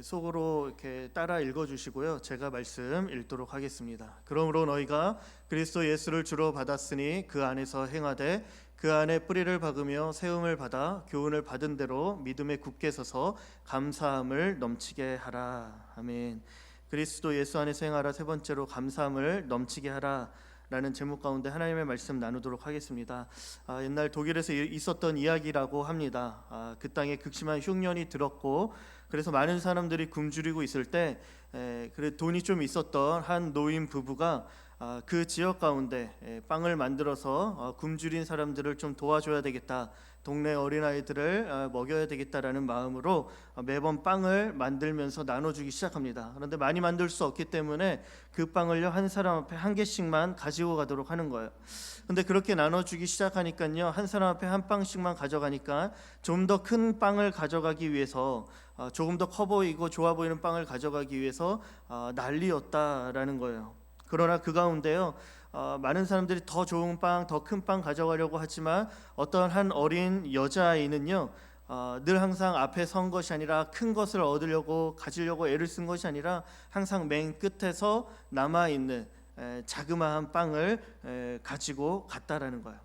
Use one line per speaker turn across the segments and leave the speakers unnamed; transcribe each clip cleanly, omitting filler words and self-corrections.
속으로 이렇게 따라 읽어주시고요. 제가 말씀 읽도록 하겠습니다. 그러므로 너희가 그리스도 예수를 주로 받았으니 그 안에서 행하되 그 안에 뿌리를 박으며 세움을 받아 교훈을 받은 대로 믿음에 굳게 서서 감사함을 넘치게 하라. 아멘. 그리스도 예수 안에서 행하라. 세 번째로 감사함을 넘치게 하라 라는 제목 가운데 하나님의 말씀 나누도록 하겠습니다. 옛날 독일에서 있었던 이야기라고 합니다. 그 땅에 극심한 흉년이 들었고 그래서 많은 사람들이 굶주리고 있을 때 그래 돈이 좀 있었던 한 노인 부부가 그 지역 가운데 빵을 만들어서 굶주린 사람들을 좀 도와줘야 되겠다, 동네 어린아이들을 먹여야 되겠다라는 마음으로 매번 빵을 만들면서 나눠주기 시작합니다. 그런데 많이 만들 수 없기 때문에 그 빵을요 한 사람 앞에 한 개씩만 가지고 가도록 하는 거예요. 근데 그렇게 나눠주기 시작하니까요 한 사람 앞에 한 빵씩만 가져가니까 좀 더 큰 빵을 가져가기 위해서 조금 더 커 보이고 좋아 보이는 빵을 가져가기 위해서 난리였다라는 거예요. 그러나 그 가운데요 많은 사람들이 더 좋은 빵, 더 큰 빵 가져가려고 하지만 어떤 한 어린 여자아이는요 늘 항상 앞에 선 것이 아니라 큰 것을 얻으려고 가지려고 애를 쓴 것이 아니라 항상 맨 끝에서 남아있는 자그마한 빵을 가지고 갔다라는 거예요.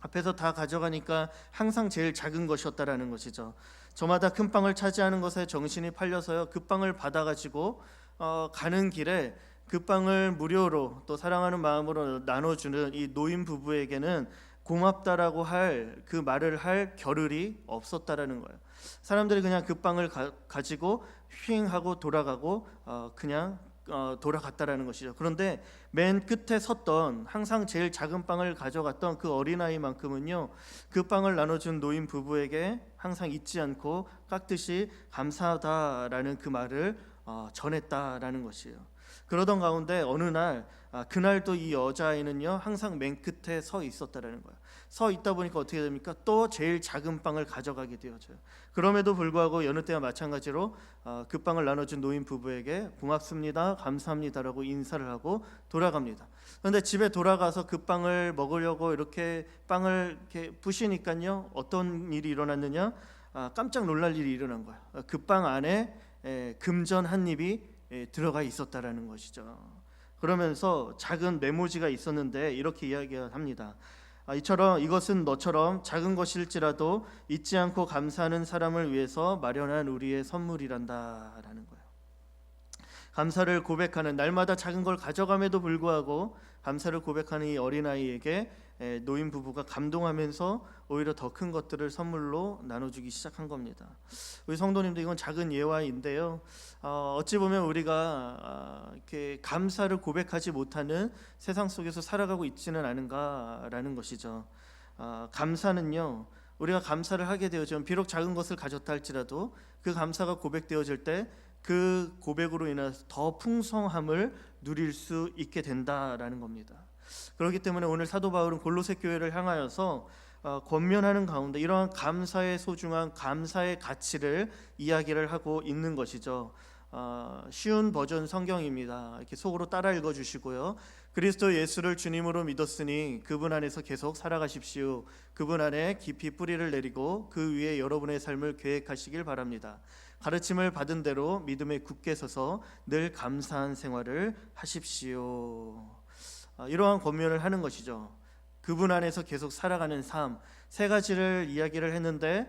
앞에서 다 가져가니까 항상 제일 작은 것이었다라는 것이죠. 저마다 큰 빵을 차지하는 것에 정신이 팔려서요 그 빵을 받아가지고 가는 길에 그 빵을 무료로 또 사랑하는 마음으로 나눠주는 이 노인 부부에게는 고맙다라고 할 그 말을 할 겨를이 없었다라는 거예요. 사람들이 그냥 그 빵을 가지고 휙 하고 돌아가고 그냥 돌아갔다라는 것이죠. 그런데 맨 끝에 섰던 항상 제일 작은 빵을 가져갔던 그 어린아이만큼은요 그 빵을 나눠준 노인 부부에게 항상 잊지 않고 깍듯이 감사하다라는 그 말을 전했다라는 것이에요. 그러던 가운데 어느 날 그날도 이 여자아이는요 항상 맨 끝에 서 있었다라는 거예요. 서 있다 보니까 어떻게 됩니까? 또 제일 작은 빵을 가져가게 되어져요. 그럼에도 불구하고 여느 때와 마찬가지로 그 빵을 나눠준 노인 부부에게 고맙습니다, 감사합니다라고 인사를 하고 돌아갑니다. 그런데 집에 돌아가서 그 빵을 먹으려고 이렇게 빵을 이렇게 부시니까요 어떤 일이 일어났느냐? 깜짝 놀랄 일이 일어난 거예요. 그 빵 안에 금전 한 입이 들어가 있었다라는 것이죠. 그러면서 작은 메모지가 있었는데 이렇게 이야기합니다. 이것은 너처럼 작은 것일지라도 잊지 않고 감사하는 사람을 위해서 마련한 우리의 선물이란다라는 거예요. 감사를 고백하는, 날마다 작은 걸 가져감에도 불구하고 감사를 고백하는 이 어린아이에게 노인 부부가 감동하면서 오히려 더 큰 것들을 선물로 나눠주기 시작한 겁니다. 우리 성도님도 이건 작은 예화인데요. 어찌 보면 우리가 이렇게 감사를 고백하지 못하는 세상 속에서 살아가고 있지는 않은가라는 것이죠. 감사는요, 우리가 감사를 하게 되어지면 비록 작은 것을 가졌다 할지라도 그 감사가 고백되어질 때 그 고백으로 인해서 더 풍성함을 누릴 수 있게 된다라는 겁니다. 그렇기 때문에 오늘 사도 바울은 골로새 교회를 향하여서 권면하는 가운데 이러한 감사의 소중한, 감사의 가치를 이야기를 하고 있는 것이죠. 쉬운 버전 성경입니다. 이렇게 속으로 따라 읽어주시고요. 그리스도 예수를 주님으로 믿었으니 그분 안에서 계속 살아가십시오. 그분 안에 깊이 뿌리를 내리고 그 위에 여러분의 삶을 계획하시길 바랍니다. 가르침을 받은 대로 믿음에 굳게 서서 늘 감사한 생활을 하십시오. 이러한 권면을 하는 것이죠. 그분 안에서 계속 살아가는 삶, 세 가지를 이야기를 했는데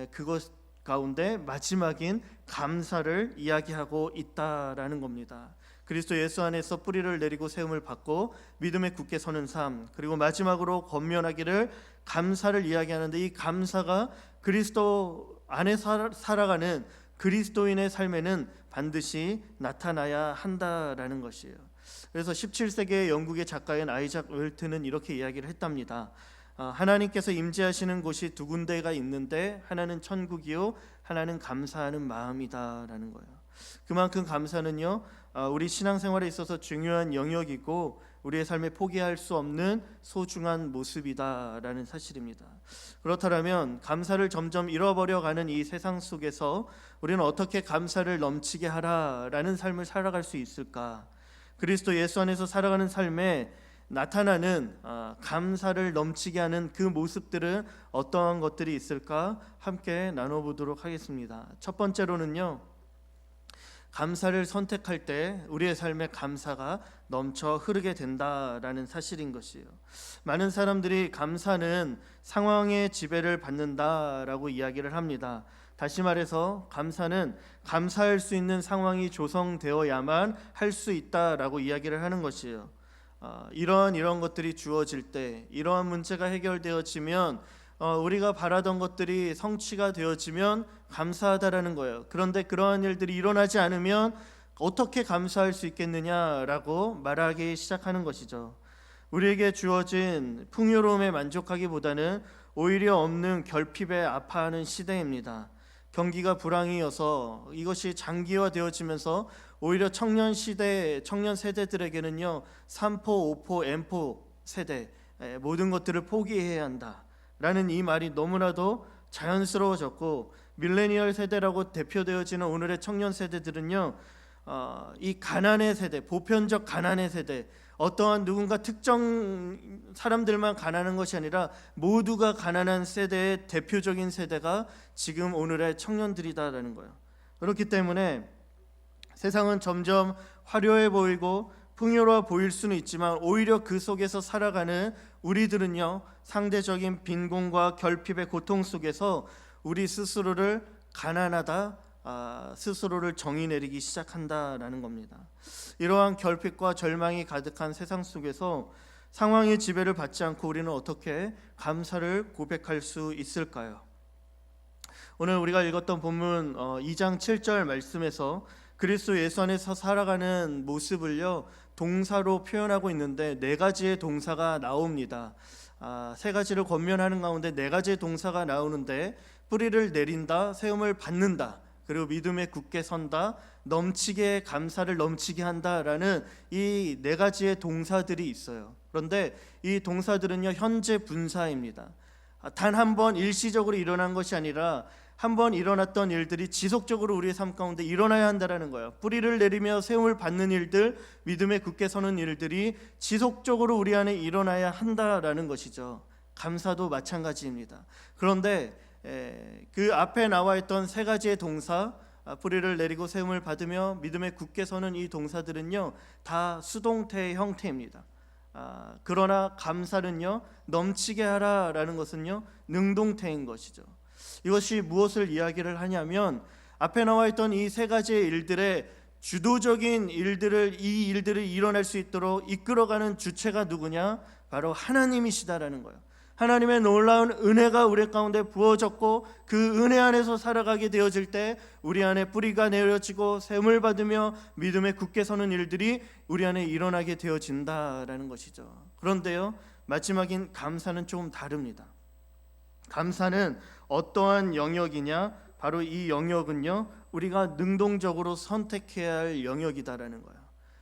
그것 가운데 마지막인 감사를 이야기하고 있다라는 겁니다. 그리스도 예수 안에서 뿌리를 내리고 세움을 받고 믿음에 굳게 서는 삶, 그리고 마지막으로 권면하기를 감사를 이야기하는데 이 감사가 그리스도 안에 살아가는 그리스도인의 삶에는 반드시 나타나야 한다라는 것이에요. 그래서 17세기의 영국의 작가인 아이작 웰트는 이렇게 이야기를 했답니다. 하나님께서 임재하시는 곳이 두 군데가 있는데 하나는 천국이요 하나는 감사하는 마음이다라는 거예요. 그만큼 감사는요 우리 신앙생활에 있어서 중요한 영역이고 우리의 삶에 포기할 수 없는 소중한 모습이다라는 사실입니다. 그렇다면 감사를 점점 잃어버려가는 이 세상 속에서 우리는 어떻게 감사를 넘치게 하라라는 삶을 살아갈 수 있을까? 그리스도 예수 안에서 살아가는 삶에 나타나는 감사를 넘치게 하는 그 모습들은 어떠한 것들이 있을까? 함께 나눠보도록 하겠습니다. 첫 번째로는요, 감사를 선택할 때 우리의 삶에 감사가 넘쳐 흐르게 된다라는 사실인 것이에요. 많은 사람들이 감사는 상황의 지배를 받는다라고 이야기를 합니다. 다시 말해서 감사는 감사할 수 있는 상황이 조성되어야만 할 수 있다라고 이야기를 하는 것이에요. 이런 것들이 주어질 때, 이러한 문제가 해결되어지면, 우리가 바라던 것들이 성취가 되어지면 감사하다라는 거예요. 그런데 그러한 일들이 일어나지 않으면 어떻게 감사할 수 있겠느냐라고 말하기 시작하는 것이죠. 우리에게 주어진 풍요로움에 만족하기보다는 오히려 없는 결핍에 아파하는 시대입니다. 경기가 불황이어서 이것이 장기화되어지면서 오히려 청년 세대들에게는요, 3포, 5포, M포 세대, 모든 것들을 포기해야 한다라는 이 말이 너무나도 자연스러워졌고, 밀레니얼 세대라고 대표되어지는 오늘의 청년 세대들은요, 이 가난의 세대, 보편적 가난의 세대, 어떠한 누군가 특정 사람들만 가난한 것이 아니라 모두가 가난한 세대의 대표적인 세대가 지금 오늘의 청년들이다라는 거예요. 그렇기 때문에 세상은 점점 화려해 보이고 풍요로워 보일 수는 있지만 오히려 그 속에서 살아가는 우리들은요, 상대적인 빈곤과 결핍의 고통 속에서 우리 스스로를 가난하다, 스스로를 정의 내리기 시작한다라는 겁니다. 이러한 결핍과 절망이 가득한 세상 속에서 상황의 지배를 받지 않고 우리는 어떻게 감사를 고백할 수 있을까요? 오늘 우리가 읽었던 본문 2장 7절 말씀에서 그리스도 예수 안에서 살아가는 모습을요, 동사로 표현하고 있는데 네 가지의 동사가 나옵니다. 세 가지를 권면하는 가운데 네 가지의 동사가 나오는데, 뿌리를 내린다, 세움을 받는다, 그리고 믿음에 굳게 선다, 넘치게 감사를 넘치게 한다라는 이 네 가지의 동사들이 있어요. 그런데 이 동사들은요, 현재 분사입니다. 단 한 번 일시적으로 일어난 것이 아니라 한 번 일어났던 일들이 지속적으로 우리의 삶 가운데 일어나야 한다라는 거예요. 뿌리를 내리며 세움을 받는 일들, 믿음에 굳게 서는 일들이 지속적으로 우리 안에 일어나야 한다라는 것이죠. 감사도 마찬가지입니다. 그런데 그 앞에 나와 있던 세 가지의 동사, 뿌리를 내리고 세움을 받으며 믿음에 굳게 서는 이 동사들은요, 다 수동태의 형태입니다. 그러나 감사는요, 넘치게 하라라는 것은요, 능동태인 것이죠. 이것이 무엇을 이야기를 하냐면, 앞에 나와 있던 이 세 가지의 일들의 주도적인 이 일들을 일어날 수 있도록 이끌어가는 주체가 누구냐? 바로 하나님이시다라는 거예요. 하나님의 놀라운 은혜가 우리 가운데 부어졌고, 그 은혜 안에서 살아가게 되어질 때 우리 안에 뿌리가 내려지고 세움을 받으며 믿음에 굳게 서는 일들이 우리 안에 일어나게 되어진다라는 것이죠. 그런데요, 마지막인 감사는 조금 다릅니다. 감사는 어떠한 영역이냐? 바로 이 영역은요, 우리가 능동적으로 선택해야 할 영역이다라는 거예요.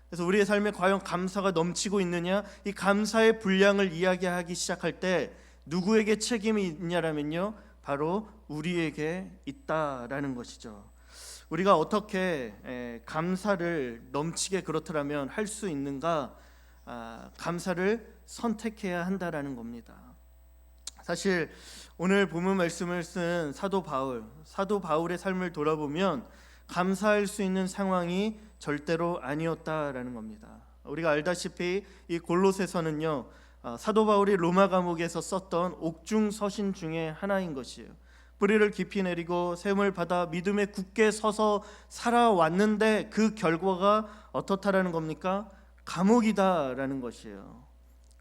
그래서 우리의 삶에 과연 감사가 넘치고 있느냐? 이 감사의 분량을 이야기하기 시작할 때 누구에게 책임이 있냐라면요, 바로 우리에게 있다라는 것이죠. 우리가 어떻게 감사를 넘치게 그렇더라면 할 수 있는가? 감사를 선택해야 한다라는 겁니다. 사실 오늘 본문 말씀을 쓴 사도 바울의 삶을 돌아보면 감사할 수 있는 상황이 절대로 아니었다라는 겁니다. 우리가 알다시피 이 골로새서는요, 사도 바울이 로마 감옥에서 썼던 옥중 서신 중에 하나인 것이에요. 뿌리를 깊이 내리고 세움을 받아 믿음에 굳게 서서 살아왔는데 그 결과가 어떻다라는 겁니까? 감옥이다라는 것이에요.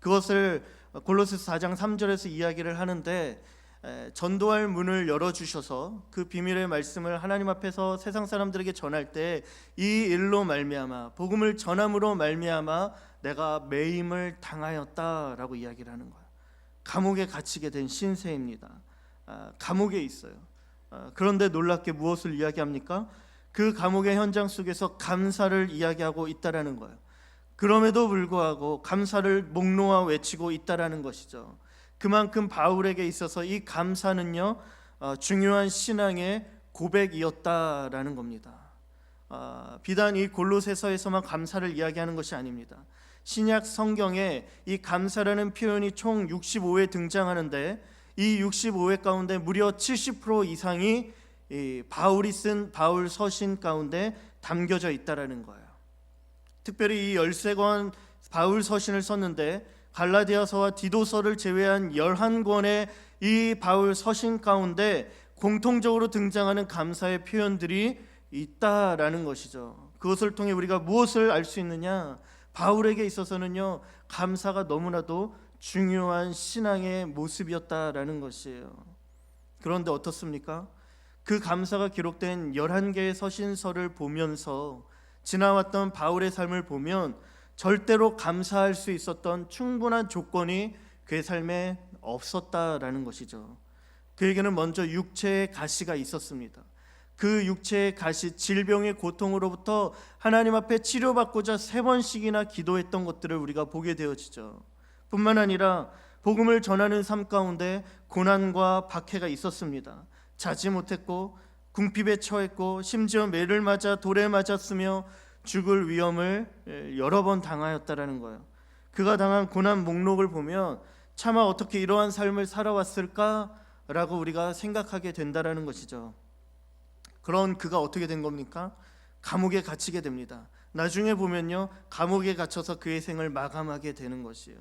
그것을 골로새서 4장 3절에서 이야기를 하는데, 전도할 문을 열어주셔서 그 비밀의 말씀을 하나님 앞에서 세상 사람들에게 전할 때 이 일로 말미암아, 복음을 전함으로 말미암아 내가 매임을 당하였다라고 이야기를 하는 거예요. 감옥에 갇히게 된 신세입니다. 감옥에 있어요. 그런데 놀랍게 무엇을 이야기합니까? 그 감옥의 현장 속에서 감사를 이야기하고 있다라는 거예요. 그럼에도 불구하고 감사를 목 놓아 외치고 있다라는 것이죠. 그만큼 바울에게 있어서 이 감사는요, 중요한 신앙의 고백이었다라는 겁니다. 비단 이 골로새서에서만 감사를 이야기하는 것이 아닙니다. 신약 성경에 이 감사라는 표현이 총 65회 등장하는데, 이 65회 가운데 무려 70% 이상이 이 바울이 쓴 바울 서신 가운데 담겨져 있다라는 거예요. 특별히 이 13권 바울 서신을 썼는데 갈라디아서와 디도서를 제외한 11권의 이 바울 서신 가운데 공통적으로 등장하는 감사의 표현들이 있다라는 것이죠. 그것을 통해 우리가 무엇을 알 수 있느냐? 바울에게 있어서는요, 감사가 너무나도 중요한 신앙의 모습이었다라는 것이에요. 그런데 어떻습니까? 그 감사가 기록된 11개의 서신서를 보면서 지나왔던 바울의 삶을 보면 절대로 감사할 수 있었던 충분한 조건이 그의 삶에 없었다라는 것이죠. 그에게는 먼저 육체의 가시가 있었습니다. 그 육체의 가시, 질병의 고통으로부터 하나님 앞에 치료받고자 3번씩이나 기도했던 것들을 우리가 보게 되어지죠. 뿐만 아니라 복음을 전하는 삶 가운데 고난과 박해가 있었습니다. 자지 못했고 궁핍에 처했고 심지어 매를 맞아 돌에 맞았으며 죽을 위험을 여러 번 당하였다라는 거예요. 그가 당한 고난 목록을 보면 차마 어떻게 이러한 삶을 살아왔을까라고 우리가 생각하게 된다라는 것이죠. 그런 그가 어떻게 된 겁니까? 감옥에 갇히게 됩니다. 나중에 보면요, 감옥에 갇혀서 그의 생을 마감하게 되는 것이에요.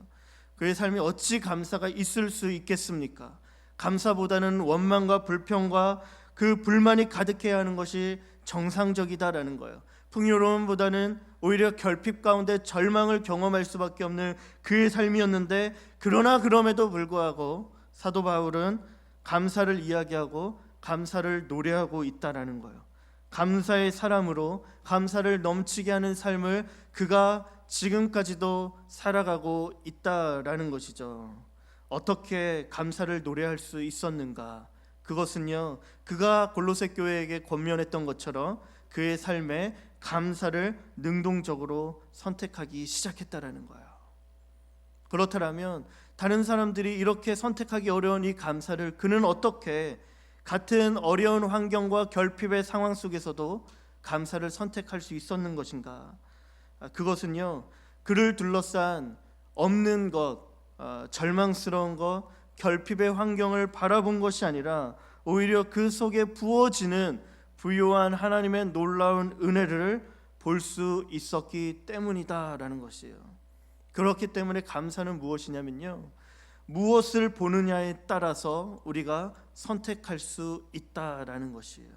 그의 삶이 어찌 감사가 있을 수 있겠습니까? 감사보다는 원망과 불평과 그 불만이 가득해야 하는 것이 정상적이다라는 거예요. 풍요로움보다는 오히려 결핍 가운데 절망을 경험할 수밖에 없는 그의 삶이었는데, 그러나 그럼에도 불구하고 사도 바울은 감사를 이야기하고 감사를 노래하고 있다라는 거예요. 감사의 사람으로 감사를 넘치게 하는 삶을 그가 지금까지도 살아가고 있다라는 것이죠. 어떻게 감사를 노래할 수 있었는가? 그것은요, 그가 골로새 교회에게 권면했던 것처럼 그의 삶에 감사를 능동적으로 선택하기 시작했다라는 거예요. 그렇다면 다른 사람들이 이렇게 선택하기 어려운 이 감사를 그는 어떻게 같은 어려운 환경과 결핍의 상황 속에서도 감사를 선택할 수 있었는 것인가? 그것은요, 그를 둘러싼 없는 것, 절망스러운 것, 결핍의 환경을 바라본 것이 아니라 오히려 그 속에 부어지는 부요한 하나님의 놀라운 은혜를 볼 수 있었기 때문이다라는 것이에요. 그렇기 때문에 감사는 무엇이냐면요, 무엇을 보느냐에 따라서 우리가 선택할 수 있다라는 것이에요.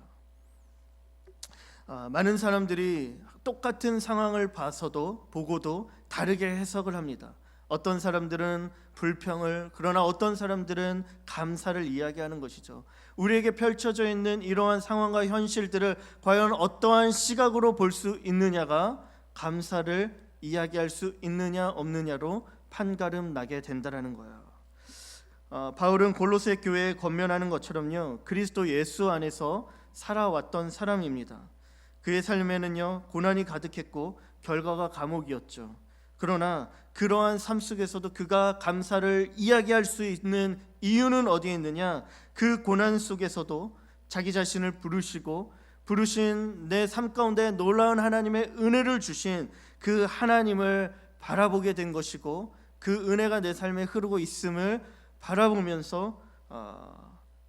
많은 사람들이 똑같은 상황을 보고도 다르게 해석을 합니다. 어떤 사람들은 불평을, 그러나 어떤 사람들은 감사를 이야기하는 것이죠. 우리에게 펼쳐져 있는 이러한 상황과 현실들을 과연 어떠한 시각으로 볼 수 있느냐가 감사를 이야기할 수 있느냐 없느냐로 판가름 나게 된다는 거예요. 바울은 골로새 교회에 권면하는 것처럼요, 그리스도 예수 안에서 살아왔던 사람입니다. 그의 삶에는요, 고난이 가득했고 결과가 감옥이었죠. 그러나 그러한 삶 속에서도 그가 감사를 이야기할 수 있는 이유는 어디에 있느냐? 그 고난 속에서도 자기 자신을 부르신 내 삶 가운데 놀라운 하나님의 은혜를 주신 그 하나님을 바라보게 된 것이고, 그 은혜가 내 삶에 흐르고 있음을 바라보면서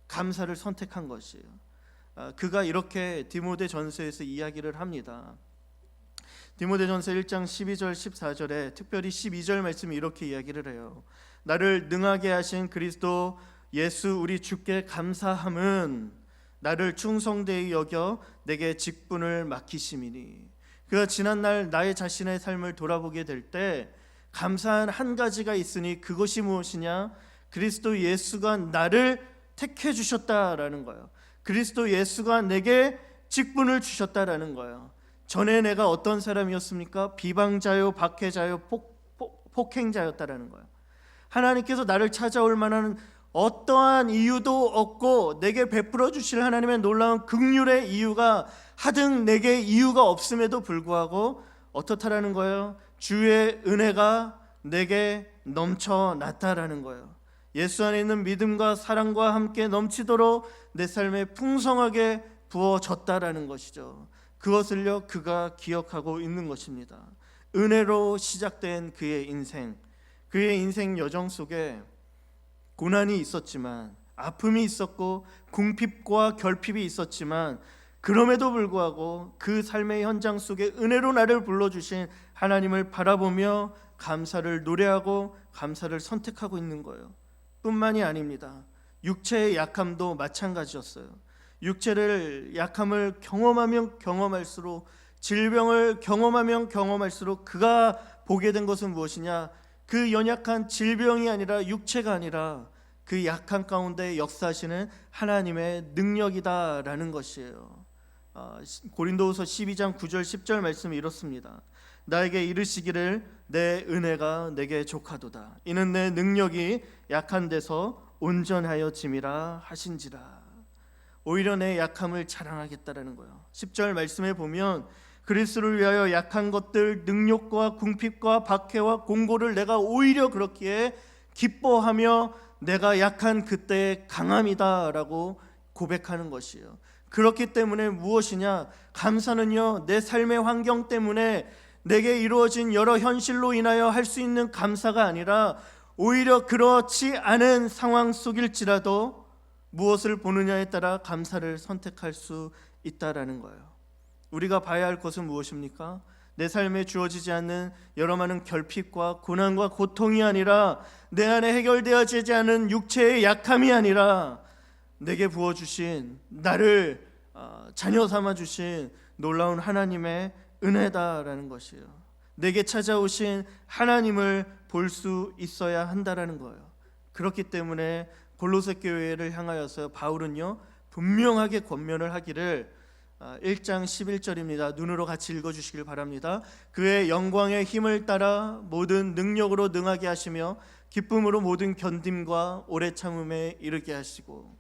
감사를 선택한 것이에요. 그가 이렇게 디모데전서에서 이야기를 합니다. 디모데전서 1장 12절 14절에 특별히 12절 말씀이 이렇게 이야기를 해요. 나를 능하게 하신 그리스도 예수 우리 주께 감사함은 나를 충성되이 여겨 내게 직분을 맡기심이니. 그가 지난날 나의 자신의 삶을 돌아보게 될 때 감사한 한 가지가 있으니 그것이 무엇이냐? 그리스도 예수가 나를 택해 주셨다라는 거예요. 그리스도 예수가 내게 직분을 주셨다라는 거예요. 전에 내가 어떤 사람이었습니까? 비방자요, 박해자요, 폭행자였다라는 거예요. 하나님께서 나를 찾아올 만한 어떠한 이유도 없고 내게 베풀어 주실 하나님의 놀라운 긍휼의 이유가 하등 내게 이유가 없음에도 불구하고 어떻다라는 거예요? 주의 은혜가 내게 넘쳐났다라는 거예요. 예수 안에 있는 믿음과 사랑과 함께 넘치도록 내 삶에 풍성하게 부어졌다라는 것이죠. 그것을요, 그가 기억하고 있는 것입니다. 은혜로 시작된 그의 인생 여정 속에 고난이 있었지만, 아픔이 있었고 궁핍과 결핍이 있었지만, 그럼에도 불구하고 그 삶의 현장 속에 은혜로 나를 불러주신 하나님을 바라보며 감사를 노래하고 감사를 선택하고 있는 거예요. 뿐만이 아닙니다. 육체의 약함도 마찬가지였어요. 육체를 약함을 경험하면 경험할수록, 질병을 경험하면 경험할수록 그가 보게 된 것은 무엇이냐? 그 연약한 질병이 아니라, 육체가 아니라 그 약한 가운데 역사하시는 하나님의 능력이다라는 것이에요. 고린도후서 12장 9절 10절 말씀이 이렇습니다. 나에게 이르시기를 내 은혜가 내게 족하도다. 이는 내 능력이 약한 데서 온전하여 짐이라 하신지라. 오히려 내 약함을 자랑하겠다라는 거예요. 10절 말씀에 보면 그리스도를 위하여 약한 것들, 능욕과 궁핍과 박해와 공고를 내가 오히려 그렇기에 기뻐하며 내가 약한 그때의 강함이다라고 고백하는 것이에요. 그렇기 때문에 무엇이냐? 감사는요, 내 삶의 환경 때문에 내게 이루어진 여러 현실로 인하여 할 수 있는 감사가 아니라, 오히려 그렇지 않은 상황 속일지라도 무엇을 보느냐에 따라 감사를 선택할 수 있다라는 거예요. 우리가 봐야 할 것은 무엇입니까? 내 삶에 주어지지 않는 여러 많은 결핍과 고난과 고통이 아니라, 내 안에 해결되어지지 않은 육체의 약함이 아니라, 내게 부어주신, 나를 자녀 삼아주신 놀라운 하나님의 은혜다라는 것이에요. 내게 찾아오신 하나님을 볼 수 있어야 한다라는 거예요. 그렇기 때문에 골로새 교회를 향하여서 바울은요, 분명하게 권면을 하기를, 1장 11절입니다. 눈으로 같이 읽어주시길 바랍니다. 그의 영광의 힘을 따라 모든 능력으로 능하게 하시며 기쁨으로 모든 견딤과 오래 참음에 이르게 하시고.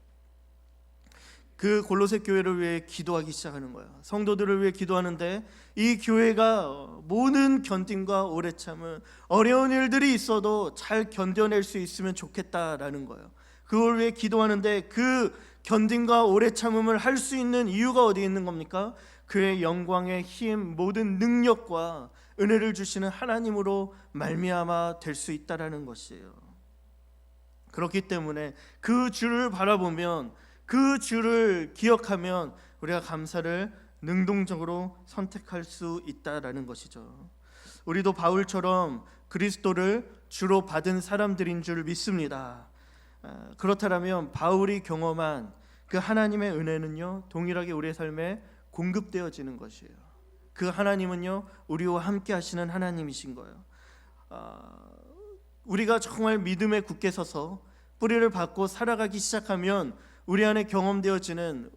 그 골로새 교회를 위해 기도하기 시작하는 거예요. 성도들을 위해 기도하는데, 이 교회가 모든 견딤과 오래 참음, 어려운 일들이 있어도 잘 견뎌낼 수 있으면 좋겠다라는 거예요. 그걸 위해 기도하는데, 그 견딤과 오래 참음을 할 수 있는 이유가 어디에 있는 겁니까? 그의 영광의 힘, 모든 능력과 은혜를 주시는 하나님으로 말미암아 될 수 있다라는 것이에요. 그렇기 때문에 그 주를 바라보면, 그 주를 기억하면 우리가 감사를 능동적으로 선택할 수 있다라는 것이죠. 우리도 바울처럼 그리스도를 주로 받은 사람들인 줄 믿습니다. 그렇다면 바울이 경험한 그 하나님의 은혜는요, 동일하게 우리의 삶에 공급되어지는 것이에요. 그 하나님은요, 우리와 함께 하시는 하나님이신 거예요. 우리가 정말 믿음에 굳게 서서 뿌리를 받고 살아가기 시작하면 우리 안에 경험되어지는,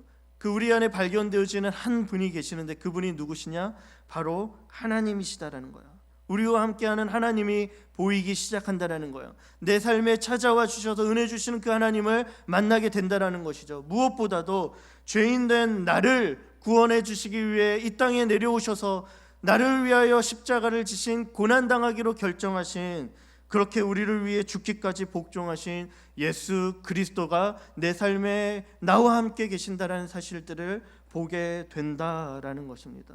우리 안에 발견되어지는 한 분이 계시는데, 그분이 누구시냐? 바로 하나님이시다라는 거예요. 우리와 함께하는 하나님이 보이기 시작한다라는 거예요. 내 삶에 찾아와 주셔서 은혜 주시는 그 하나님을 만나게 된다라는 것이죠. 무엇보다도 죄인된 나를 구원해 주시기 위해 이 땅에 내려오셔서 나를 위하여 십자가를 지신, 고난당하기로 결정하신, 그렇게 우리를 위해 죽기까지 복종하신 예수 그리스도가 내 삶에 나와 함께 계신다라는 사실들을 보게 된다라는 것입니다.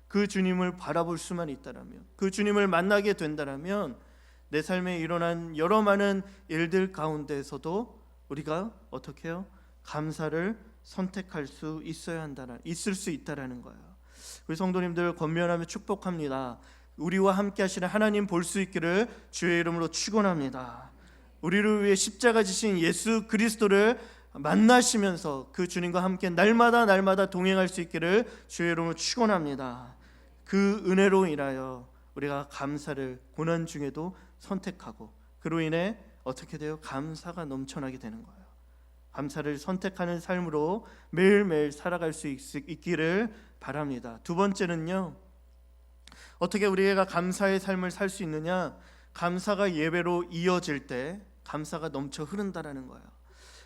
그 주님을 바라볼 수만 있다라면, 그 주님을 만나게 된다라면, 내 삶에 일어난 여러 많은 일들 가운데에서도 우리가 어떻게 해요? 감사를 선택할 수 있을 수 있다라는 거예요. 우리 성도님들 권면하며 축복합니다. 우리와 함께 하시는 하나님 볼 수 있기를 주의 이름으로 축원합니다. 우리를 위해 십자가 지신 예수 그리스도를 만나시면서 그 주님과 함께 날마다 동행할 수 있기를 주의 이름으로 축원합니다. 그 은혜로 인하여 우리가 감사를 고난 중에도 선택하고, 그로 인해 어떻게 돼요? 감사가 넘쳐나게 되는 거예요. 감사를 선택하는 삶으로 매일매일 살아갈 수 있기를 바랍니다. 두 번째는요, 어떻게 우리가 감사의 삶을 살 수 있느냐? 감사가 예배로 이어질 때 감사가 넘쳐 흐른다라는 거예요.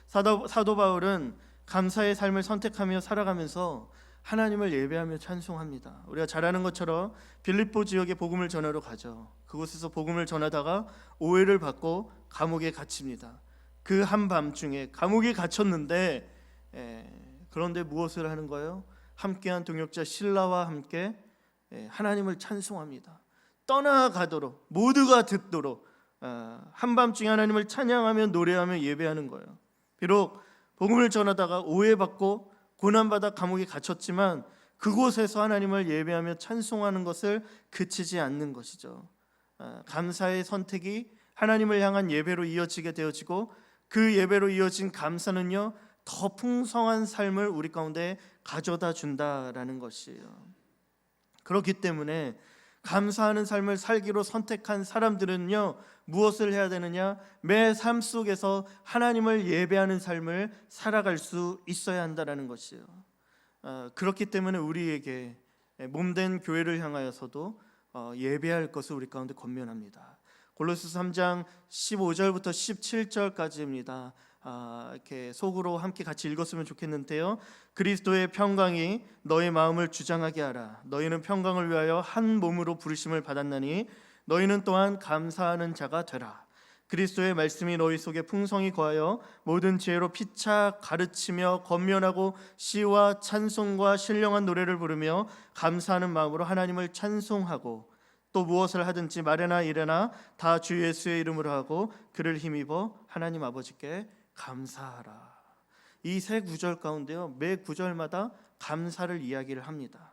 사도 바울은 감사의 삶을 선택하며 살아가면서 하나님을 예배하며 찬송합니다. 우리가 잘 아는 것처럼 빌립보 지역에 복음을 전하러 가죠. 그곳에서 복음을 전하다가 오해를 받고 감옥에 갇힙니다. 그 한밤중에 감옥에 갇혔는데, 그런데 무엇을 하는 거예요? 함께한 동역자 실라와 함께 하나님을 찬송합니다. 떠나가도록, 모두가 듣도록 한밤중에 하나님을 찬양하며 노래하며 예배하는 거예요. 비록 복음을 전하다가 오해받고 고난받아 감옥에 갇혔지만 그곳에서 하나님을 예배하며 찬송하는 것을 그치지 않는 것이죠. 감사의 선택이 하나님을 향한 예배로 이어지게 되어지고 그 예배로 이어진 감사는요 더 풍성한 삶을 우리 가운데 가져다 준다라는 것이에요. 그렇기 때문에 감사하는 삶을 살기로 선택한 사람들은요 무엇을 해야 되느냐? 매 삶 속에서 하나님을 예배하는 삶을 살아갈 수 있어야 한다라는 것이에요. 그렇기 때문에 우리에게 몸된 교회를 향하여서도 예배할 것을 우리 가운데 권면합니다. 골로새서 3장 15절부터 17절까지입니다. 이렇게 속으로 함께 같이 읽었으면 좋겠는데요. 그리스도의 평강이 너의 마음을 주장하게 하라. 너희는 평강을 위하여 한 몸으로 부르심을 받았나니 너희는 또한 감사하는 자가 되라. 그리스도의 말씀이 너희 속에 풍성히 거하여 모든 지혜로 피차 가르치며 권면하고 시와 찬송과 신령한 노래를 부르며 감사하는 마음으로 하나님을 찬송하고 또 무엇을 하든지 말에나 이래나 다 주 예수의 이름으로 하고 그를 힘입어 하나님 아버지께 감사하라. 이 세 구절 가운데요 매 구절마다 감사를 이야기를 합니다.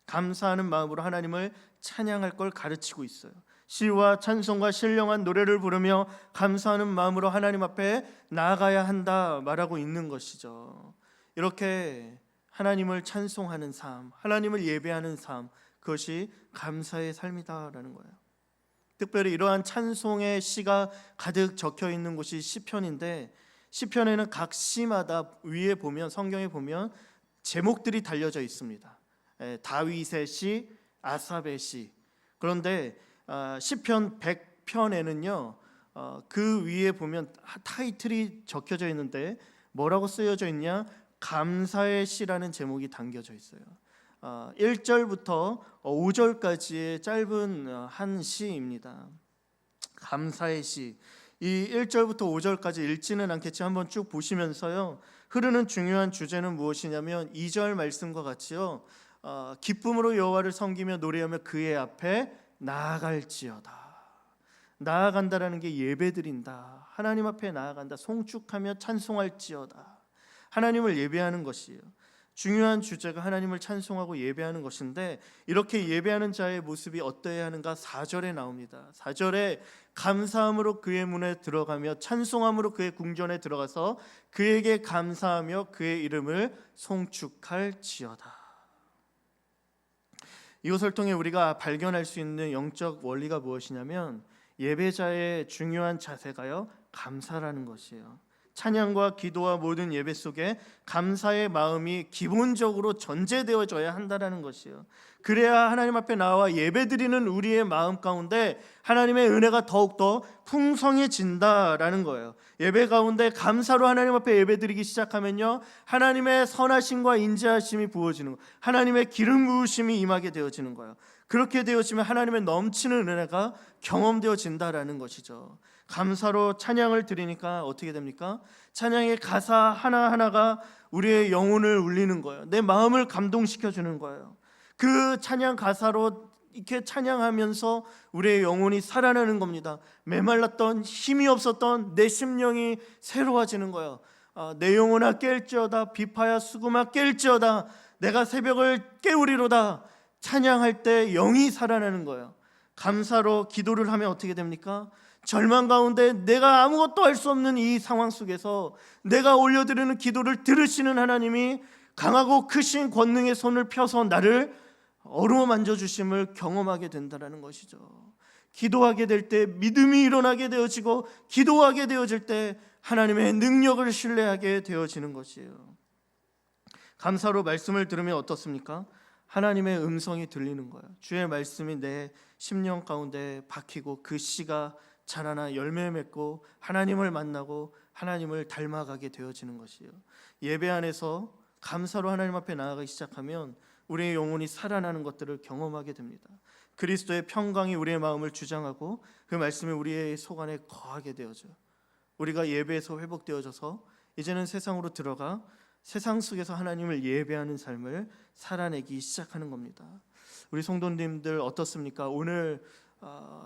감사하는 마음으로 하나님을 찬양할 걸 가르치고 있어요. 시와 찬송과 신령한 노래를 부르며 감사하는 마음으로 하나님 앞에 나아가야 한다 말하고 있는 것이죠. 이렇게 하나님을 찬송하는 삶, 하나님을 예배하는 삶, 그것이 감사의 삶이다라는 거예요. 특별히 이러한 찬송의 시가 가득 적혀 있는 곳이 시편인데 시편에는 각 시마다 위에 보면 성경에 보면 제목들이 달려져 있습니다. 다윗의 시, 아삽의 시. 그런데 시편 100편에는요 그 위에 보면 타이틀이 적혀져 있는데 뭐라고 쓰여져 있냐? 감사의 시라는 제목이 담겨져 있어요. 1절부터 5절까지의 짧은 한 시입니다. 감사의 시. 이 1절부터 5절까지 읽지는 않겠지만 한번 쭉 보시면서요 흐르는 중요한 주제는 무엇이냐면 2절 말씀과 같이요 기쁨으로 여호와를 섬기며 노래하며 그의 앞에 나아갈지어다. 나아간다라는 게 예배드린다, 하나님 앞에 나아간다, 송축하며 찬송할지어다. 하나님을 예배하는 것이에요. 중요한 주제가 하나님을 찬송하고 예배하는 것인데 이렇게 예배하는 자의 모습이 어떠해야 하는가 4절에 나옵니다. 4절에 감사함으로 그의 문에 들어가며 찬송함으로 그의 궁전에 들어가서 그에게 감사하며 그의 이름을 송축할지어다. 이것을 통해 우리가 발견할 수 있는 영적 원리가 무엇이냐면 예배자의 중요한 자세가요 감사라는 것이에요. 찬양과 기도와 모든 예배 속에 감사의 마음이 기본적으로 전제되어져야 한다는 것이에요. 그래야 하나님 앞에 나와 예배드리는 우리의 마음 가운데 하나님의 은혜가 더욱더 풍성해진다라는 거예요. 예배 가운데 감사로 하나님 앞에 예배드리기 시작하면요 하나님의 선하심과 인자하심이 부어지는 거예요. 하나님의 기름 부으심이 임하게 되어지는 거예요. 그렇게 되어지면 하나님의 넘치는 은혜가 경험되어진다라는 것이죠. 감사로 찬양을 드리니까 어떻게 됩니까? 찬양의 가사 하나하나가 우리의 영혼을 울리는 거예요. 내 마음을 감동시켜주는 거예요. 그 찬양 가사로 이렇게 찬양하면서 우리의 영혼이 살아나는 겁니다. 메말랐던 힘이 없었던 내 심령이 새로워지는 거예요. 내 영혼아 깰지어다, 비파야 수금아 깰지어다, 내가 새벽을 깨우리로다. 찬양할 때 영이 살아나는 거예요. 감사로 기도를 하면 어떻게 됩니까? 절망 가운데 내가 아무것도 할 수 없는 이 상황 속에서 내가 올려드리는 기도를 들으시는 하나님이 강하고 크신 권능의 손을 펴서 나를 어루만져 주심을 경험하게 된다는 것이죠. 기도하게 될 때 믿음이 일어나게 되어지고 기도하게 되어질 때 하나님의 능력을 신뢰하게 되어지는 것이에요. 감사로 말씀을 들으면 어떻습니까? 하나님의 음성이 들리는 거예요. 주의 말씀이 내 심령 가운데 박히고 그 씨가 자라나 열매 맺고 하나님을 만나고 하나님을 닮아가게 되어지는 것이에요. 예배 안에서 감사로 하나님 앞에 나아가기 시작하면 우리의 영혼이 살아나는 것들을 경험하게 됩니다. 그리스도의 평강이 우리의 마음을 주장하고 그 말씀이 우리의 속 안에 거하게 되어져요. 우리가 예배에서 회복되어져서 이제는 세상으로 들어가 세상 속에서 하나님을 예배하는 삶을 살아내기 시작하는 겁니다. 우리 성도님들 어떻습니까? 오늘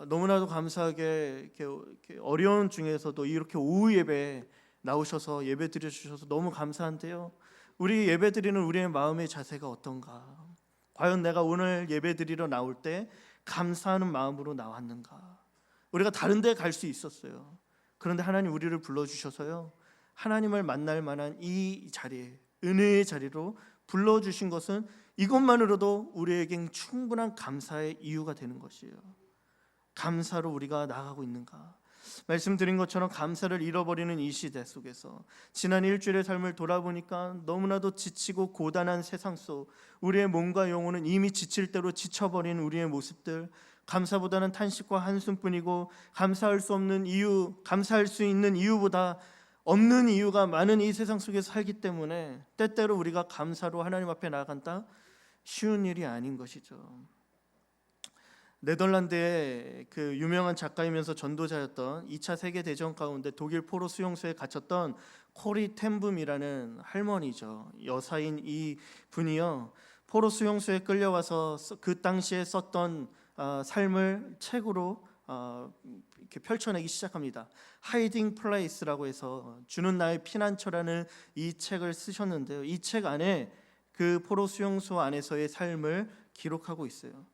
너무나도 감사하게 이렇게 어려운 중에서도 이렇게 오후 예배 나오셔서 예배 드려주셔서 너무 감사한데요. 우리 예배드리는 우리의 마음의 자세가 어떤가? 과연 내가 오늘 예배드리러 나올 때 감사하는 마음으로 나왔는가? 우리가 다른 데 갈 수 있었어요. 그런데 하나님 우리를 불러주셔서요, 하나님을 만날 만한 이 자리에, 은혜의 자리로 불러주신 것은 이것만으로도 우리에겐 충분한 감사의 이유가 되는 것이에요. 감사로 우리가 나아가고 있는가? 말씀드린 것처럼 감사를 잃어버리는 이 시대 속에서 지난 일주일의 삶을 돌아보니까 너무나도 지치고 고단한 세상 속 우리의 몸과 영혼은 이미 지칠 대로 지쳐버린 우리의 모습들, 감사보다는 탄식과 한숨뿐이고 감사할 수 없는 이유, 감사할 수 있는 이유보다 없는 이유가 많은 이 세상 속에서 살기 때문에 때때로 우리가 감사로 하나님 앞에 나아간다, 쉬운 일이 아닌 것이죠. 네덜란드의 그 유명한 작가이면서 전도자였던 2차 세계대전 가운데 독일 포로 수용소에 갇혔던 코리 텐붐이라는 할머니죠. 여사인 이 분이요, 포로 수용소에 끌려와서 그 당시에 썼던 삶을 책으로 이렇게 펼쳐내기 시작합니다. 하이딩 플레이스라고 해서 주는 나의 피난처라는 이 책을 쓰셨는데요, 이 책 안에 그 포로 수용소 안에서의 삶을 기록하고 있어요.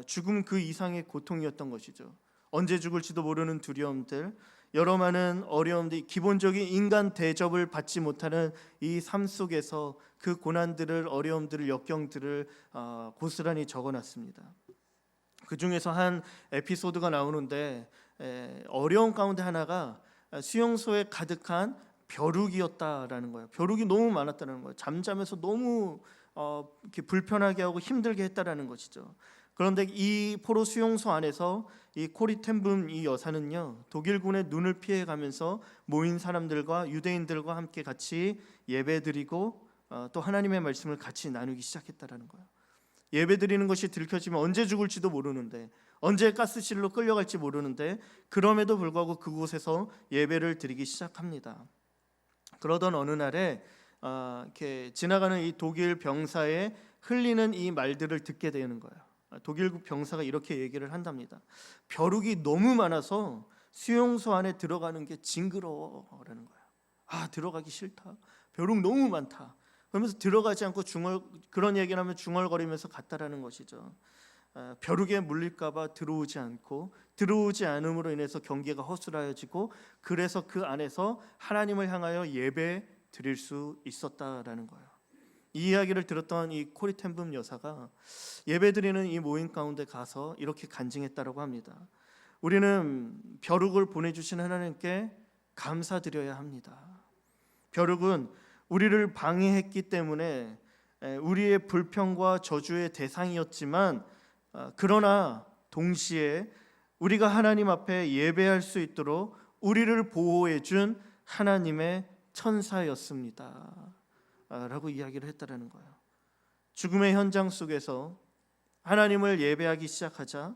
죽음 그 이상의 고통이었던 것이죠. 언제 죽을지도 모르는 두려움들, 여러 많은 어려움들, 기본적인 인간 대접을 받지 못하는 이 삶 속에서 그 고난들을, 어려움들을, 역경들을 고스란히 적어놨습니다. 그 중에서 한 에피소드가 나오는데, 어려운 가운데 하나가 수용소에 가득한 벼룩이었다라는 거예요. 벼룩이 너무 많았다는 거예요. 잠자면서 너무 이렇게 불편하게 하고 힘들게 했다라는 것이죠. 그런데 이 포로 수용소 안에서 이 코리 텐붐 이 여사는요, 독일군의 눈을 피해가면서 모인 사람들과 유대인들과 함께 같이 예배드리고 또 하나님의 말씀을 같이 나누기 시작했다라는 거예요. 예배드리는 것이 들켜지면 언제 죽을지도 모르는데, 언제 가스실로 끌려갈지 모르는데, 그럼에도 불구하고 그곳에서 예배를 드리기 시작합니다. 그러던 어느 날에 이렇게 지나가는 이 독일 병사의 흘리는 이 말들을 듣게 되는 거예요. 독일 병사가 이렇게 얘기를 한답니다. 벼룩이 너무 많아서 수용소 안에 들어가는 게 징그러워라는 거예요. 들어가기 싫다. 벼룩 너무 많다. 그러면서 들어가지 않고 그런 얘기를 하면 중얼거리면서 갔다라는 것이죠. 벼룩에 물릴까봐 들어오지 않고, 들어오지 않음으로 인해서 경계가 허술해지고, 그래서 그 안에서 하나님을 향하여 예배 드릴 수 있었다라는 거예요. 이 이야기를 들었던 이 코리 텐붐 여사가 예배드리는 이 모임 가운데 가서 이렇게 간증했다라고 합니다. 우리는 벼룩을 보내주신 하나님께 감사드려야 합니다. 벼룩은 우리를 방해했기 때문에 우리의 불평과 저주의 대상이었지만, 그러나 동시에 우리가 하나님 앞에 예배할 수 있도록 우리를 보호해 준 하나님의 천사였습니다 라고 이야기를 했다라는 거예요. 죽음의 현장 속에서 하나님을 예배하기 시작하자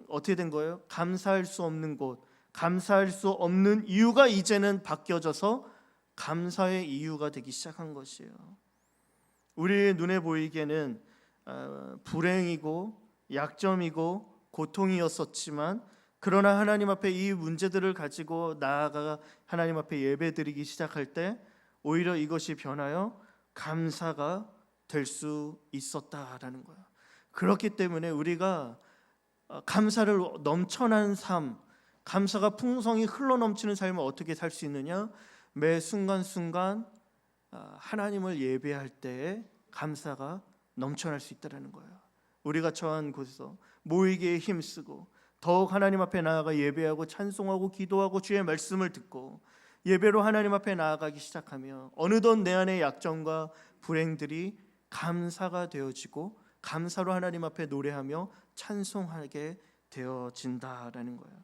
어떻게 된 거예요? 감사할 수 없는 곳, 감사할 수 없는 이유가 이제는 바뀌어져서 감사의 이유가 되기 시작한 것이에요. 우리의 눈에 보이기에는 불행이고 약점이고 고통이었었지만, 그러나 하나님 앞에 이 문제들을 가지고 나아가 하나님 앞에 예배드리기 시작할 때 오히려 이것이 변하여 감사가 될 수 있었다라는 거예요. 그렇기 때문에 우리가 감사를 넘쳐난 삶, 감사가 풍성히 흘러넘치는 삶을 어떻게 살 수 있느냐? 매 순간순간 하나님을 예배할 때에 감사가 넘쳐날 수 있다는 거예요. 우리가 처한 곳에서 모이기에 힘쓰고 더욱 하나님 앞에 나아가 예배하고 찬송하고 기도하고 주의 말씀을 듣고 예배로 하나님 앞에 나아가기 시작하며 어느덧 내 안의 약점과 불행들이 감사가 되어지고 감사로 하나님 앞에 노래하며 찬송하게 되어진다라는 거예요.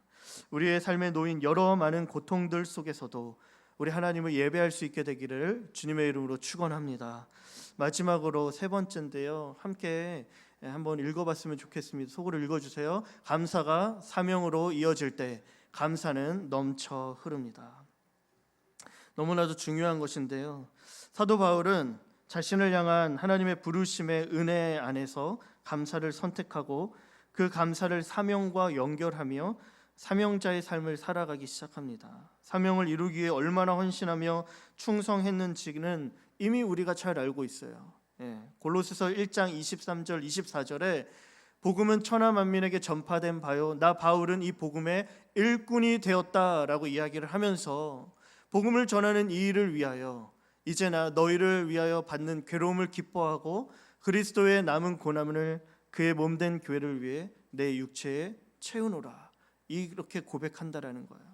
우리의 삶에 놓인 여러 많은 고통들 속에서도 우리 하나님을 예배할 수 있게 되기를 주님의 이름으로 축원합니다. 마지막으로 세 번째인데요, 함께 한번 읽어봤으면 좋겠습니다. 속으로 읽어주세요. 감사가 사명으로 이어질 때 감사는 넘쳐 흐릅니다. 너무나도 중요한 것인데요, 사도 바울은 자신을 향한 하나님의 부르심의 은혜 안에서 감사를 선택하고 그 감사를 사명과 연결하며 사명자의 삶을 살아가기 시작합니다. 사명을 이루기 위해 얼마나 헌신하며 충성했는지는 이미 우리가 잘 알고 있어요. 골로새서 1장 23절 24절에 복음은 천하 만민에게 전파된 바요 나 바울은 이 복음의 일꾼이 되었다라고 이야기를 하면서 복음을 전하는 이 일을 위하여 이제 나 너희를 위하여 받는 괴로움을 기뻐하고 그리스도의 남은 고난을 그의 몸된 교회를 위해 내 육체에 채우노라. 이렇게 고백한다라는 거예요.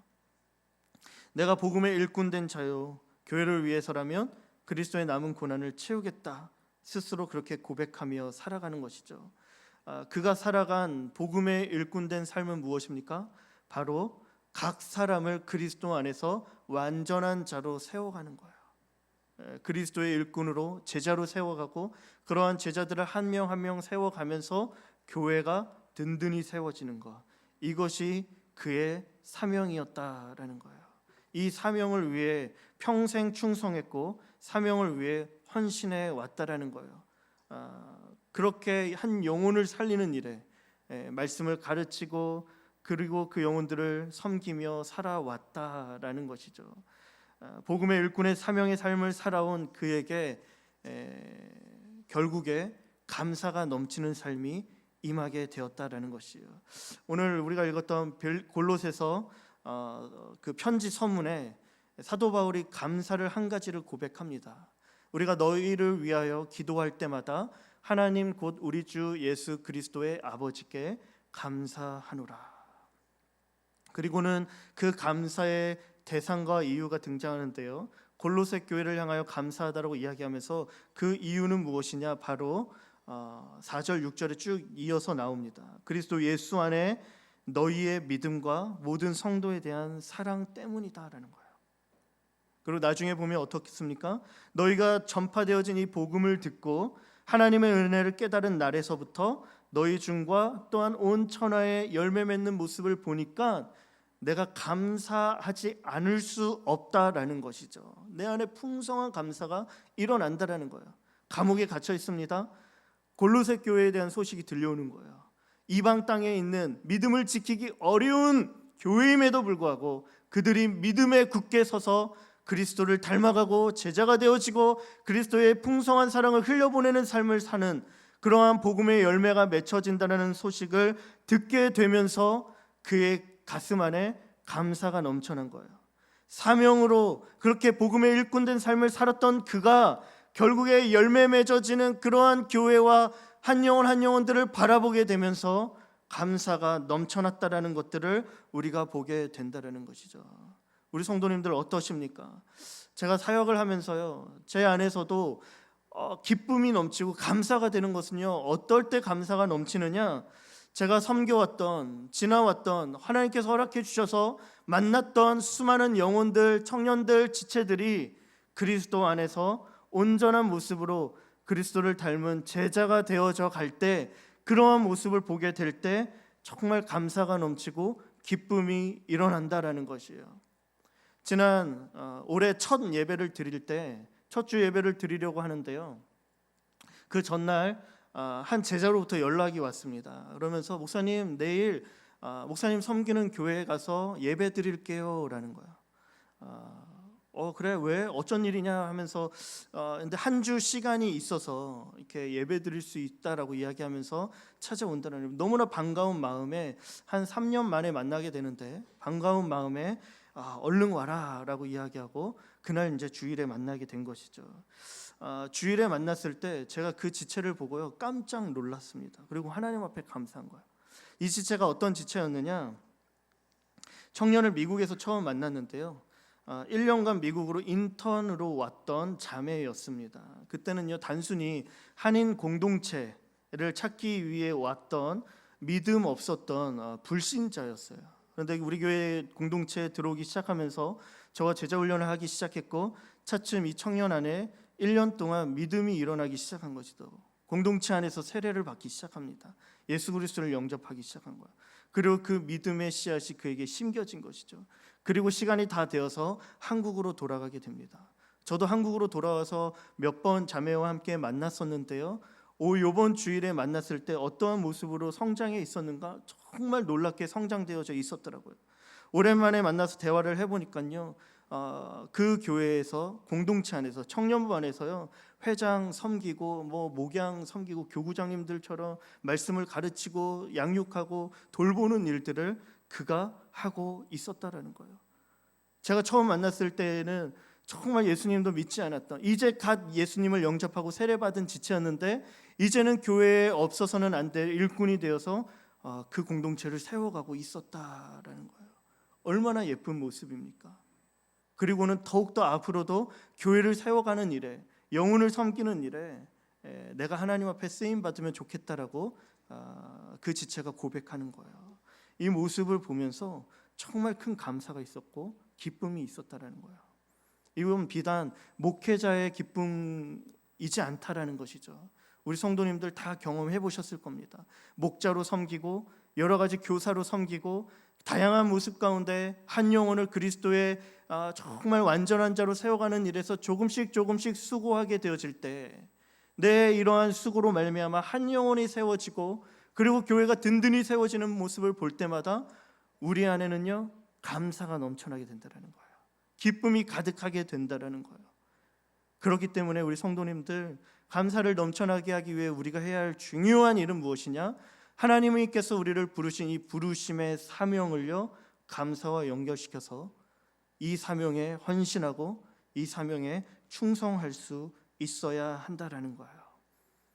내가 복음의 일꾼 된 자요 교회를 위해서라면 그리스도의 남은 고난을 채우겠다. 스스로 그렇게 고백하며 살아가는 것이죠. 그가 살아간 복음의 일꾼 된 삶은 무엇입니까? 바로 각 사람을 그리스도 안에서 완전한 자로 세워가는 거예요. 그리스도의 일꾼으로 제자로 세워가고 그러한 제자들을 한 명 한 명 세워가면서 교회가 든든히 세워지는 것, 이것이 그의 사명이었다라는 거예요. 이 사명을 위해 평생 충성했고 사명을 위해 헌신해 왔다라는 거예요. 그렇게 한 영혼을 살리는 일에 말씀을 가르치고 그리고 그 영혼들을 섬기며 살아왔다라는 것이죠. 복음의 일꾼의 사명의 삶을 살아온 그에게 결국에 감사가 넘치는 삶이 임하게 되었다라는 것이에요. 오늘 우리가 읽었던 골로새서 그 편지 서문에 사도 바울이 감사를 한 가지를 고백합니다. 우리가 너희를 위하여 기도할 때마다 하나님 곧 우리 주 예수 그리스도의 아버지께 감사하노라. 그리고는 그 감사의 대상과 이유가 등장하는데요. 골로새 교회를 향하여 감사하다라고 이야기하면서 그 이유는 무엇이냐? 바로 4절 6절에 쭉 이어서 나옵니다. 그리스도 예수 안에 너희의 믿음과 모든 성도에 대한 사랑 때문이다라는 거예요. 그리고 나중에 보면 어떻겠습니까? 너희가 전파되어진 이 복음을 듣고 하나님의 은혜를 깨달은 날에서부터 너희 중과 또한 온 천하의 열매 맺는 모습을 보니까 내가 감사하지 않을 수 없다라는 것이죠. 내 안에 풍성한 감사가 일어난다라는 거예요. 감옥에 갇혀 있습니다. 골로새 교회에 대한 소식이 들려오는 거예요. 이방 땅에 있는 믿음을 지키기 어려운 교회임에도 불구하고 그들이 믿음에 굳게 서서 그리스도를 닮아가고 제자가 되어지고 그리스도의 풍성한 사랑을 흘려보내는 삶을 사는 그러한 복음의 열매가 맺혀진다는 소식을 듣게 되면서 그의 가슴 안에 감사가 넘쳐난 거예요. 사명으로 그렇게 복음의 일꾼된 삶을 살았던 그가 결국에 열매 맺어지는 그러한 교회와 한 영혼 한 영혼들을 바라보게 되면서 감사가 넘쳐났다라는 것들을 우리가 보게 된다라는 것이죠. 우리 성도님들 어떠십니까? 제가 사역을 하면서요, 제 안에서도 기쁨이 넘치고 감사가 되는 것은요, 어떨 때 감사가 넘치느냐? 제가 섬겨왔던, 지나왔던, 하나님께서 허락해 주셔서 만났던 수많은 영혼들, 청년들, 지체들이 그리스도 안에서 온전한 모습으로 그리스도를 닮은 제자가 되어져 갈 때, 그러한 모습을 보게 될 때 정말 감사가 넘치고 기쁨이 일어난다라는 것이에요. 지난 올해 첫 예배를 드릴 때, 첫 주 예배를 드리려고 하는데요, 그 전날 한 제자로부터 연락이 왔습니다. 그러면서 목사님, 내일 목사님 섬기는 교회에 가서 예배 드릴게요 라는 거야. 그래, 왜? 어쩐 일이냐 하면서 근데 한 주 시간이 있어서 이렇게 예배 드릴 수 있다라고 이야기하면서 찾아온다는, 너무나 반가운 마음에 한 3년 만에 만나게 되는데 반가운 마음에 얼른 와라 라고 이야기하고 그날 이제 주일에 만나게 된 것이죠. 주일에 만났을 때 제가 그 지체를 보고요, 깜짝 놀랐습니다. 그리고 하나님 앞에 감사한 거예요. 이 지체가 어떤 지체였느냐? 청년을 미국에서 처음 만났는데요, 1년간 미국으로 인턴으로 왔던 자매였습니다. 그때는요, 단순히 한인 공동체를 찾기 위해 왔던 믿음 없었던 불신자였어요. 그런데 우리 교회 공동체에 들어오기 시작하면서 저와 제자 훈련을 하기 시작했고, 차츰 이 청년 안에 1년 동안 믿음이 일어나기 시작한 것이죠. 공동체 안에서 세례를 받기 시작합니다. 예수 그리스도를 영접하기 시작한 거예요. 그리고 그 믿음의 씨앗이 그에게 심겨진 것이죠. 그리고 시간이 다 되어서 한국으로 돌아가게 됩니다. 저도 한국으로 돌아와서 몇 번 자매와 함께 만났었는데요, 이번 주일에 만났을 때 어떠한 모습으로 성장해 있었는가, 정말 놀랍게 성장되어져 있었더라고요. 오랜만에 만나서 대화를 해보니까요, 그 교회에서 공동체 안에서 청년부 안에서요 회장 섬기고 목양 섬기고 교구장님들처럼 말씀을 가르치고 양육하고 돌보는 일들을 그가 하고 있었다라는 거예요. 제가 처음 만났을 때는 정말 예수님도 믿지 않았던, 이제 갓 예수님을 영접하고 세례받은 지체였는데 이제는 교회에 없어서는 안 될 일꾼이 되어서 그 공동체를 세워가고 있었다라는 거예요. 얼마나 예쁜 모습입니까? 그리고는 더욱더 앞으로도 교회를 세워가는 일에, 영혼을 섬기는 일에 내가 하나님 앞에 쓰임 받으면 좋겠다라고 그 지체가 고백하는 거예요. 이 모습을 보면서 정말 큰 감사가 있었고 기쁨이 있었다라는 거예요. 이건 비단 목회자의 기쁨이지 않다라는 것이죠. 우리 성도님들 다 경험해 보셨을 겁니다. 목자로 섬기고 여러 가지 교사로 섬기고 다양한 모습 가운데 한 영혼을 그리스도의 정말 완전한 자로 세워가는 일에서 조금씩 수고하게 되어질 때 내 이러한 수고로 말미암아 한 영혼이 세워지고 그리고 교회가 든든히 세워지는 모습을 볼 때마다 우리 안에는요 감사가 넘쳐나게 된다는 거예요. 기쁨이 가득하게 된다는 거예요. 그렇기 때문에 우리 성도님들 감사를 넘쳐나게 하기 위해 우리가 해야 할 중요한 일은 무엇이냐? 하나님께서 우리를 부르신 이 부르심의 사명을요 감사와 연결시켜서 이 사명에 헌신하고 이 사명에 충성할 수 있어야 한다라는 거예요.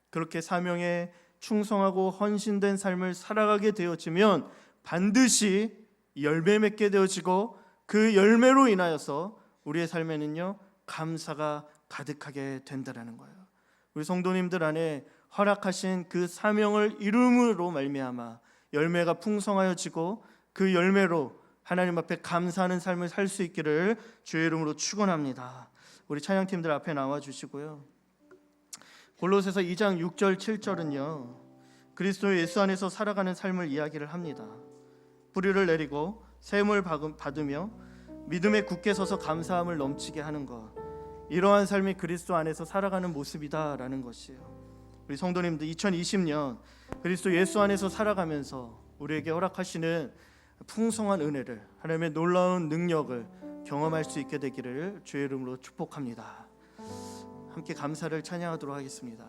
그렇게 사명에 충성하고 헌신된 삶을 살아가게 되어지면 반드시 열매 맺게 되어지고 그 열매로 인하여서 우리의 삶에는요 감사가 가득하게 된다라는 거예요. 우리 성도님들 안에 허락하신 그 사명을 이룸으로 말미암아 열매가 풍성하여지고 그 열매로 하나님 앞에 감사하는 삶을 살 수 있기를 주의 이름으로 축원합니다. 우리 찬양팀들 앞에 나와 주시고요. 골로새서 2장 6절 7절은요 그리스도 예수 안에서 살아가는 삶을 이야기를 합니다. 뿌리를 내리고 샘을 받으며 믿음에 굳게 서서 감사함을 넘치게 하는 것, 이러한 삶이 그리스도 안에서 살아가는 모습이다라는 것이에요. 우리 성도님들 2020년 그리스도 예수 안에서 살아가면서 우리에게 허락하시는 풍성한 은혜를, 하나님의 놀라운 능력을 경험할 수 있게 되기를 주의 이름으로 축복합니다. 함께 감사를 찬양하도록 하겠습니다.